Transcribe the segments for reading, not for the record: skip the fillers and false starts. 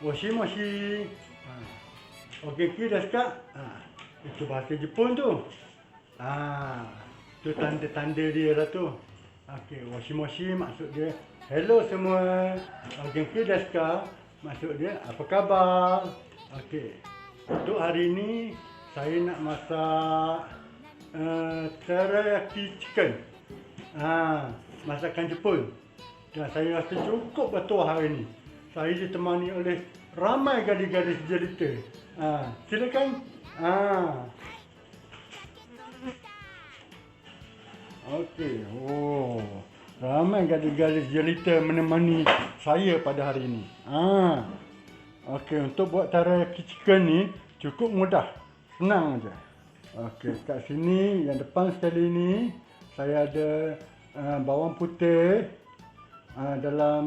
Moshi moshi. Ogenki desu ka? Itu bahasa Jepun tu. Tu tanda-tanda dia lah tu. Okey, moshi moshi maksud dia hello semua. Ogenki desu ka? Maksud dia apa khabar? Okey. Untuk hari ini saya nak masak teriyaki chicken. Masakan Jepun. Dan saya rasa cukup betul hari ini. Saya ditemani oleh ramai gadis-gadis jelita. Silakan. Okey. Ramai gadis-gadis jelita menemani saya pada hari ini. Okey, untuk buat teriyaki chicken ni cukup mudah. Senang aja. Okey, kat sini yang depan sekali ni saya ada bawang putih. Dalam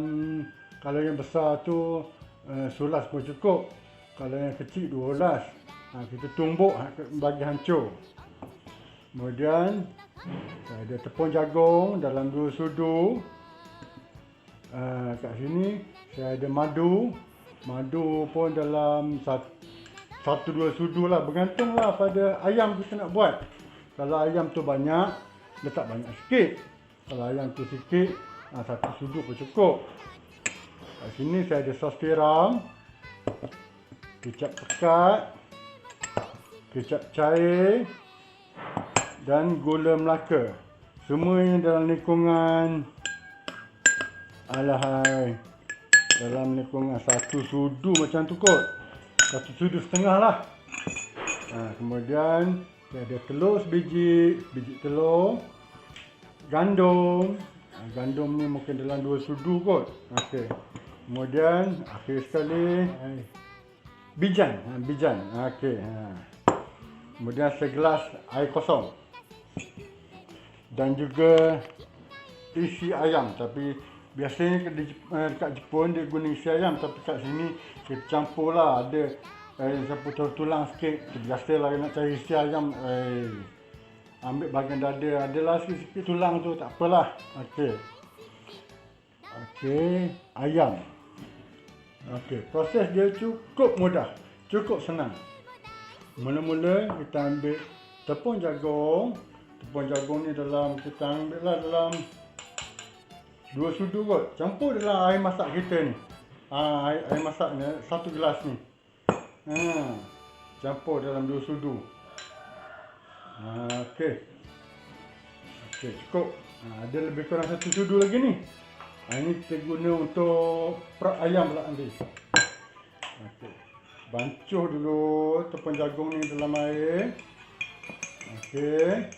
kalau yang besar tu 11 pun cukup. Kalau yang kecil 12. Kita tumbuk bagi hancur. Kemudian ada tepung jagung dalam 2 sudu. Kat sini saya ada madu. Madu pun dalam 1-2 sudu lah. Bergantunglah pada ayam kita nak buat. Kalau ayam tu banyak, letak banyak sikit. Kalau ayam tu sikit, 1 sudu pun cukup. Kat sini saya ada sos tiram, kecap pekat, kecap cair dan gula Melaka. Semua yang dalam lingkungan dalam lingkungan 1 sudu macam tu kot. 1 sudu setengah lah. Kemudian saya ada telur sebiji, biji telur, gandum. Gandum ni mungkin dalam 2 sudu kot. Okey. Kemudian akhir sekali bijan. Okey. Kemudian segelas air kosong. Dan juga isi ayam. Tapi biasanya dekat Jepun dia guna isi ayam. Tapi kat sini kita campur lah. Ada campur tulang sikit. Biasalah nak cari isi ayam. Ambil bahagian dada. Adalah sikit-sikit tulang tu. Tak apalah. Okey. Ayam. Okey. Proses dia cukup mudah. Cukup senang. Mula-mula kita ambil tepung jagung. Tepung jagung ni kita ambil lah dalam 2 sudu kot. Campur dalam air masak kita ni. Air masak ni 1 gelas ni. Campur dalam 2 sudu. Okey, cukup. Ada lebih kurang 1 sudu lagi ni. Ini kita guna untuk perak ayam pula nanti. Okey. Bancuh dulu tepung jagung ni dalam air. Okey.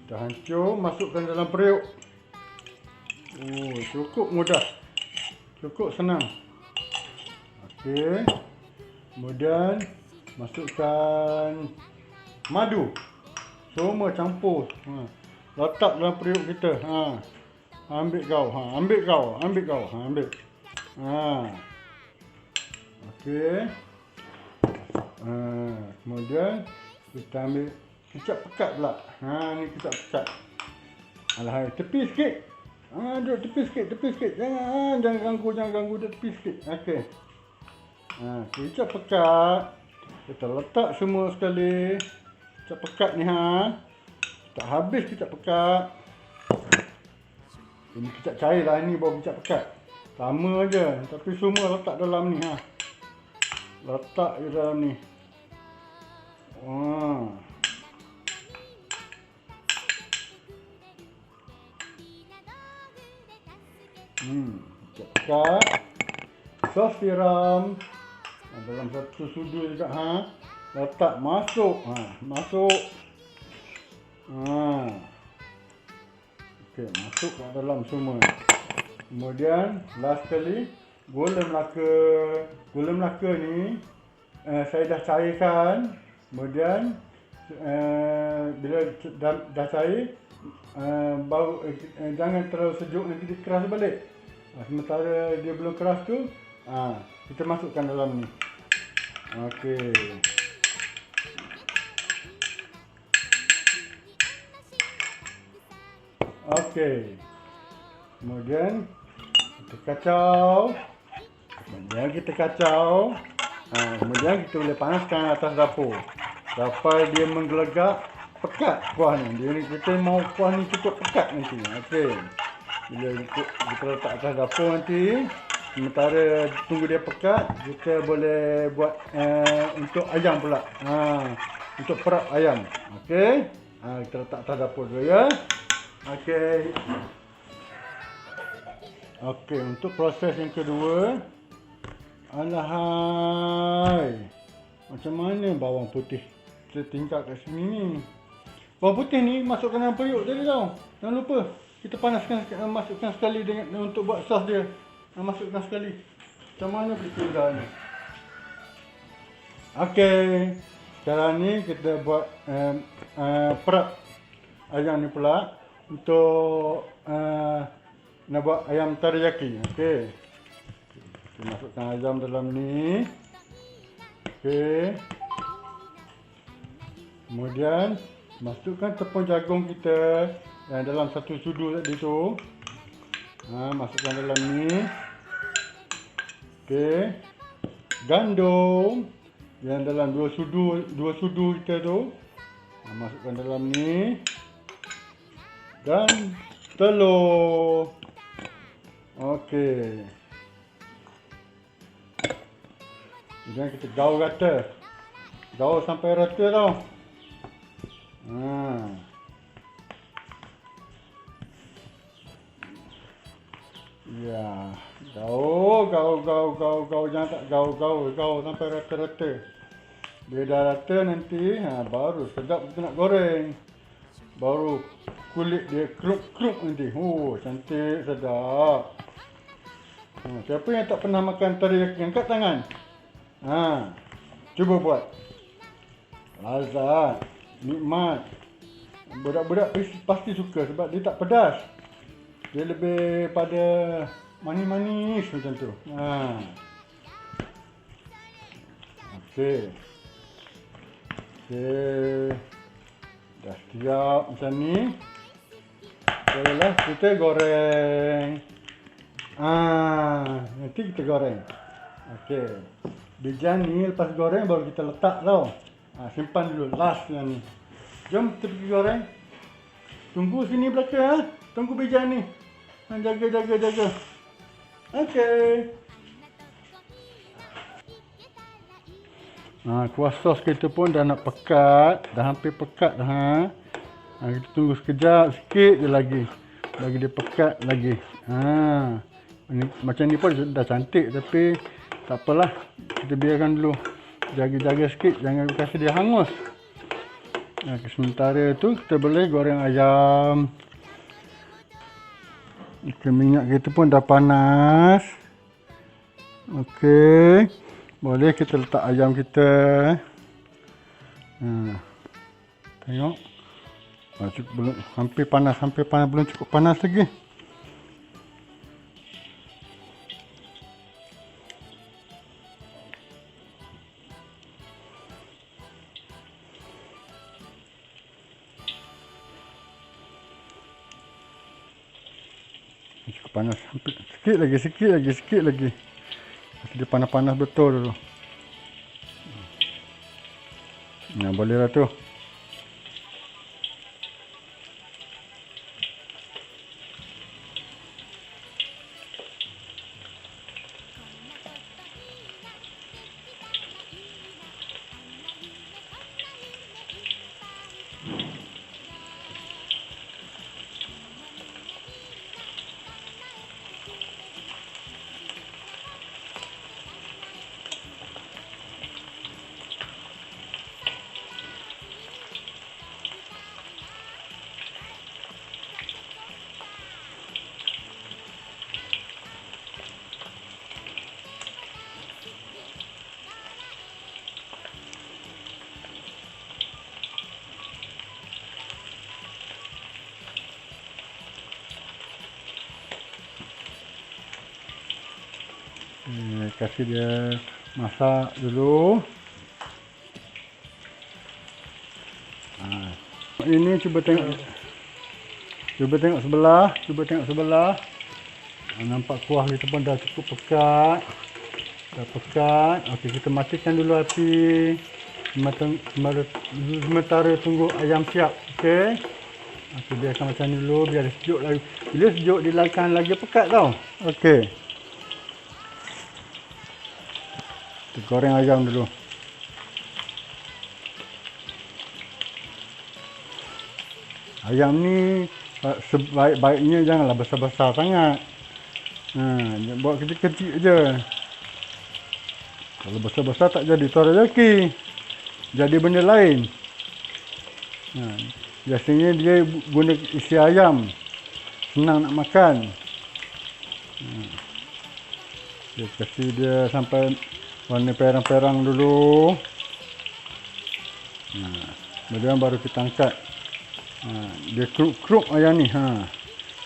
Dah hancur, masukkan dalam periuk. Cukup mudah. Cukup senang. Okey. Kemudian masukkan madu. Semua campur. Letak dalam periuk kita. Ambil kau. Ambil. Okey. Kemudian kita ambil kecap pekat pula. Ni kecap pekat. Alahai, tepi sikit. Duduk tepi sikit. Jangan ganggu duduk tepi sikit. Okey. Kecap pekat. Kita letak semua sekali. Kecap pekat ni tak habis kecap pekat. Ini kecap cair lah, ni baru kecap pekat. Sama aja, tapi semua letak dalam ni Letak je dalam ni. Kecap pekat. Sos tiram. Dalam 1 sudu juga letak masuk. Okey, masuk kat dalam semua. Kemudian last sekali gula Melaka. Gula Melaka ni saya dah cairkan. Kemudian bila dah cair baru jangan terlalu sejuk, nanti dia keras balik. Sementara dia belum keras tu kita masukkan dalam ni. Okey. Okey. Kemudian kita kacau. Kemudian kita boleh panaskan atas dapur sampai dia menggelegak pekat kuah ni. Kita mau kuah ni cukup pekat nanti. Okey. Bila kita letak atas dapur nanti, sementara tunggu dia pekat, kita boleh buat untuk ayam pula. Untuk perap ayam. Okey. Kita letak atas dapur dulu ya. Okey. Okey, untuk proses yang kedua. Alahai. Macam mana bawang putih tertinggal kat sini ni? Bawang putih ni masukkan dalam periuk tadi tau. Jangan lupa. Kita panaskan, masukkan sekali untuk buat sos dia. Masukkan sekali. Macam mana boleh tinggal ni? Okey. Sekarang ni kita buat perap ayam ni pula. Untuk nak buat ayam teriyaki. Okey. Kita masukkan ayam dalam ni. Okey. Kemudian masukkan tepung jagung kita yang dalam satu sudu tadi tu. Masukkan dalam ni. Okey. Gandum yang dalam dua sudu kita tu. Masukkan dalam ni. Dan telur. Okey. Kemudian kita gaul rata. Gaul sampai rata tau. Ya, gaul. Jangan tak gaul sampai rata-rata. Dia dah rata nanti, baru sedap kita nak goreng. Baru kulit dia kerup-kerup nanti. Cantik, sedap. Siapa yang tak pernah makan teriyaki, angkat tangan. Cuba buat. Lazat, nikmat. Budak-budak pasti suka sebab dia tak pedas. Dia lebih pada manis-manis macam tu. Okey. Dah siap macam ni. Bolehlah kita goreng. Nanti kita goreng. Okey. Bijan ni lepas goreng baru kita letak tau. Simpan dulu last yang ni. Jom kita pergi goreng. Tunggu sini belakang. Tunggu bijan ni. Jaga. Okey. Kuah sos kita pun dah nak pekat. Dah hampir pekat dah. Kita tunggu sekejap. Sikit je lagi. Bagi dia pekat lagi. Macam ni pun dah cantik. Tapi tak apalah. Kita biarkan dulu. Jaga-jaga sikit. Jangan kasi dia hangus. Sementara tu kita boleh goreng ayam. Minyak kita pun dah panas. Okey. Boleh kita letak ayam kita. Tengok. Belum hampir panas, belum cukup panas lagi. Cukup panas, hampir sikit lagi. Dia panas-panas betul dulu. Boleh lah tu. Kasih dia masak dulu. Ini cuba tengok sebelah. Nampak kuah kita pun dah cukup pekat. Dah pekat. Okey, kita matikan dulu api. Sementara tunggu ayam siap. Okey. Okey, biarkan macam ni dulu biar dia sejuk lagi. Bila sejuk dia akan lagi pekat tau. Okey. Kita goreng ayam dulu. Ayam ni sebaik-baiknya janganlah besar-besar sangat. Buat kecil-kecil je. Kalau besar-besar tak jadi teriyaki. Jadi benda lain. Biasanya dia guna isi ayam. Senang nak makan. Dia kasih dia sampai warna perang-perang dulu. Kemudian baru kita angkat. Dia kerup ayam ni.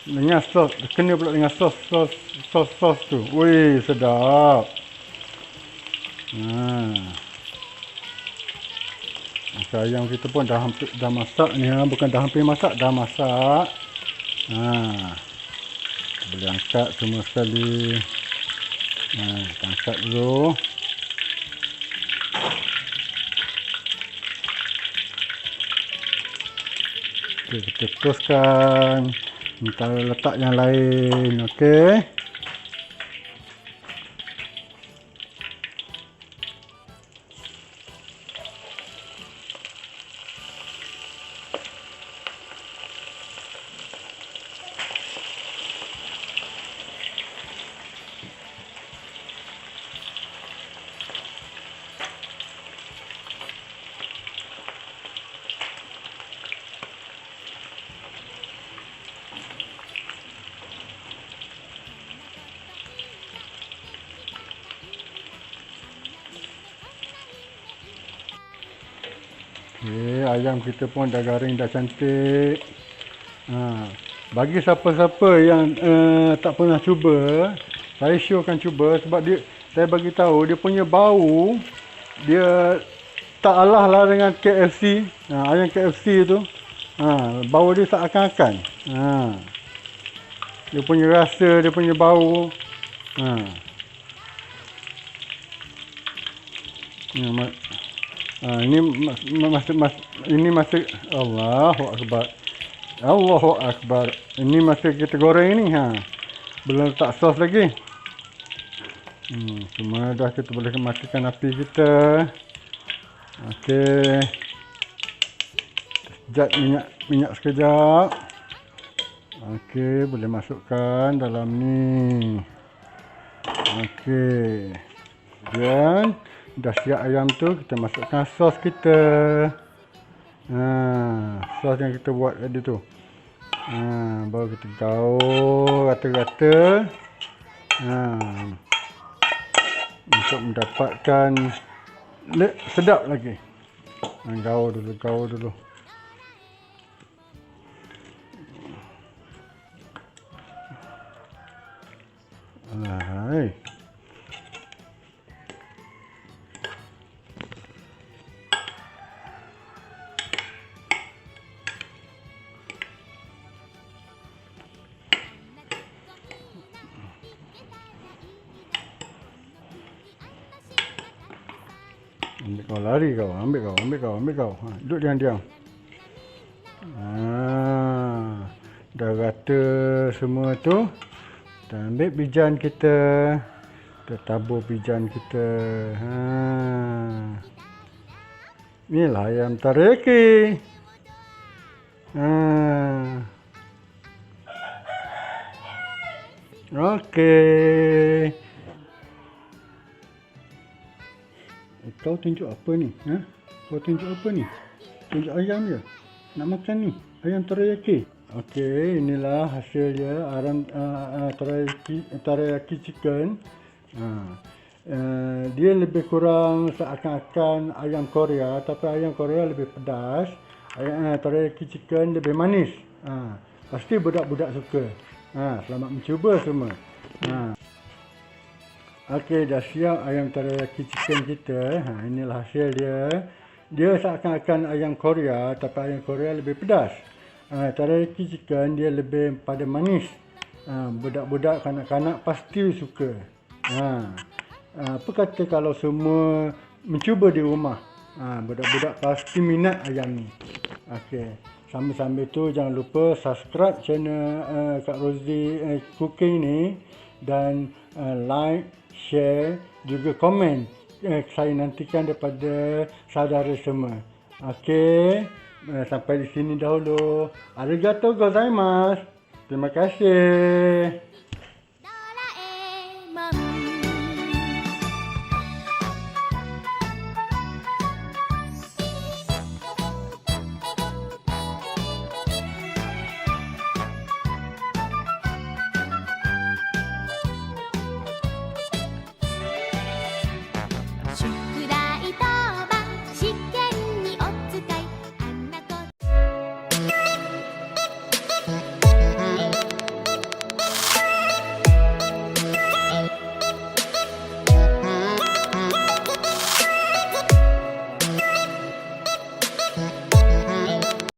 Dengan sos, kena pula dengan sos tu. Wih, sedap. Ayam kita pun dah masak ni, bukan dah hampir masak, dah masak. Boleh angkat semua sekali. Kita angkat dulu. Okay, kita teruskan. Kita letak yang lain. Okey. Okay, ayam kita pun dah garing, dah cantik. Bagi siapa-siapa yang tak pernah cuba, saya sure akan cuba sebab dia, saya bagi tahu dia punya bau, dia tak alah lah dengan KFC. Ayam KFC tu, bau dia tak akan-akan. Dia punya rasa, dia punya bau. Ini masih Allahu Akbar. Allahu Akbar. Ini masih kita goreng ni. Belum letak sos lagi. Semua dah, kita boleh matikan api kita. Okey. Sejat minyak sekejap. Okey, boleh masukkan dalam ni. Okey. Dan dah siap ayam tu, kita masukkan sos kita. Sos yang kita buat tadi tu. Baru kita gaul rata-rata. Untuk mendapatkan sedap lagi. Gaul dulu. Hai. Ambil kau, lari kau, ambil kau. Duduk diam. Dah rata semua tu. Kita ambil pijan kita. Kita tabur pijan kita. Inilah ayam teriyaki. Okey. Kau tunjuk apa ni? Kau tunjuk apa ni? Tunjuk ayam je. Nak makan ni. Ayam teriyaki. Okey, inilah hasil dia. Ayam teriyaki chicken. Dia lebih kurang seakan-akan ayam Korea, tapi ayam Korea lebih pedas. Ayam teriyaki chicken lebih manis. Pasti budak-budak suka. Selamat mencuba semua. Okey, dah siap ayam teriyaki chicken kita. Inilah hasil dia. Dia seakan-akan ayam Korea, tapi ayam Korea lebih pedas. Teriyaki chicken dia lebih pada manis. Budak-budak, kanak-kanak pasti suka. Apa kata kalau semua mencuba di rumah? Budak-budak pasti minat ayam ni. Okey. Sambil-sambil tu jangan lupa subscribe channel Kak Rosie Cooking ni dan like, share, juga komen. Saya nantikan daripada saudara semua. Okey. Sampai di sini dahulu. Arigatou gozaimasu. Terima kasih.